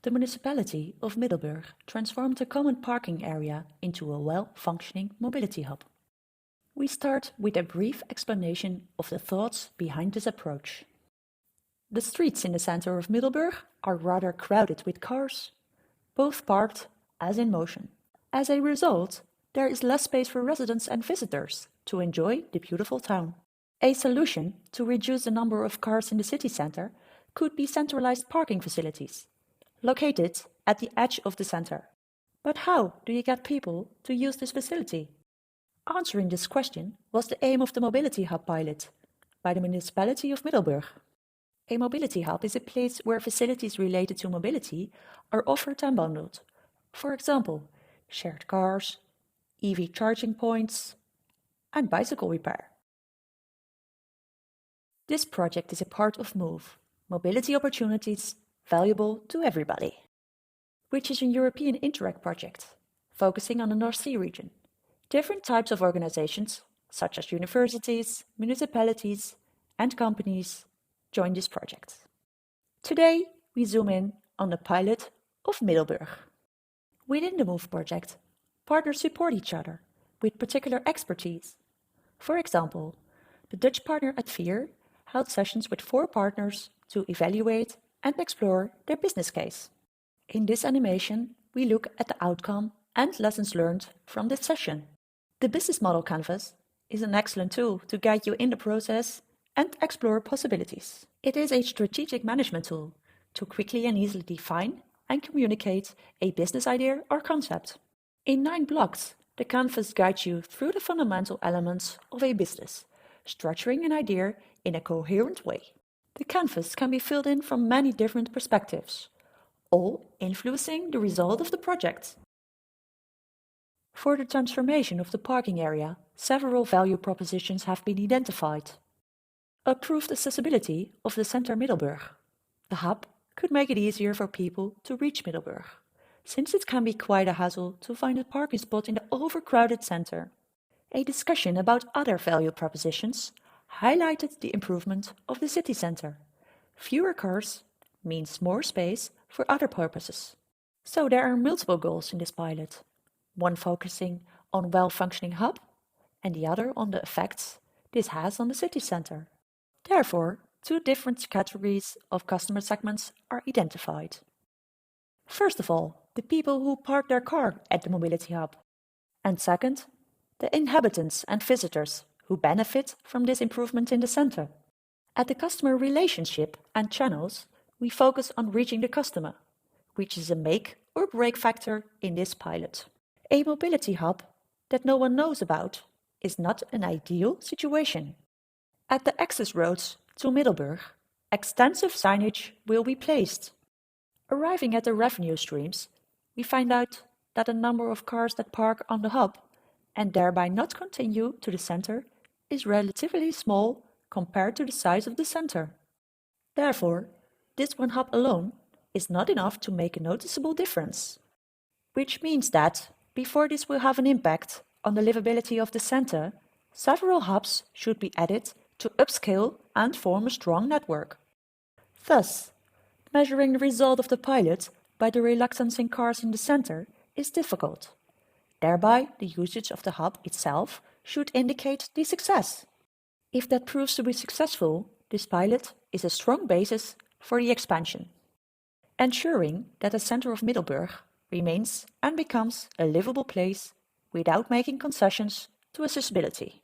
The municipality of Middelburg transformed a common parking area into a well-functioning mobility hub. We start with a brief explanation of the thoughts behind this approach. The streets in the center of Middelburg are rather crowded with cars, both parked as in motion. As a result, there is less space for residents and visitors to enjoy the beautiful town. A solution to reduce the number of cars in the city center could be centralized parking facilities, located at the edge of the center. But how do you get people to use this facility? Answering this question was the aim of the Mobility Hub pilot by the municipality of Middelburg. A mobility hub is a place where facilities related to mobility are offered and bundled. For example, shared cars, EV charging points, and bicycle repair. This project is a part of MOVE, Mobility Opportunities Valuable to Everybody, which is a European Interreg project, focusing on the North Sea region. Different types of organizations, such as universities, municipalities, and companies, join this project. Today, we zoom in on the pilot of Middelburg. Within the MOVE project, partners support each other with particular expertise. For example, the Dutch partner at VIER held sessions with 4 partners to evaluate and explore their business case. In this animation, we look at the outcome and lessons learned from this session. The business model canvas is an excellent tool to guide you in the process and explore possibilities. It is a strategic management tool to quickly and easily define and communicate a business idea or concept. In 9 blocks, the canvas guides you through the fundamental elements of a business, structuring an idea in a coherent way. The canvas can be filled in from many different perspectives, all influencing the result of the project. For the transformation of the parking area, several value propositions have been identified. Improved accessibility of the center Middelburg. The hub could make it easier for people to reach Middelburg, since it can be quite a hassle to find a parking spot in the overcrowded center. A discussion about other value propositions highlighted the improvement of the city center. Fewer cars means more space for other purposes. So there are multiple goals in this pilot, one focusing on well-functioning hub and the other on the effects this has on the city center. Therefore, 2 different categories of customer segments are identified. First of all, the people who park their car at the mobility hub. And second, the inhabitants and visitors who benefit from this improvement in the center. At the customer relationship and channels, we focus on reaching the customer, which is a make or break factor in this pilot. A mobility hub that no one knows about is not an ideal situation. At the access roads to Middelburg, extensive signage will be placed. Arriving at the revenue streams, we find out that the number of cars that park on the hub and thereby not continue to the center is relatively small compared to the size of the center. Therefore, this one hub alone is not enough to make a noticeable difference. Which means that, before this will have an impact on the livability of the center, several hubs should be added to upscale and form a strong network. Thus, measuring the result of the pilot by the reluctance in cars in the center is difficult. Thereby, the usage of the hub itself should indicate the success. If that proves to be successful, this pilot is a strong basis for the expansion, ensuring that the center of Middelburg remains and becomes a livable place without making concessions to accessibility.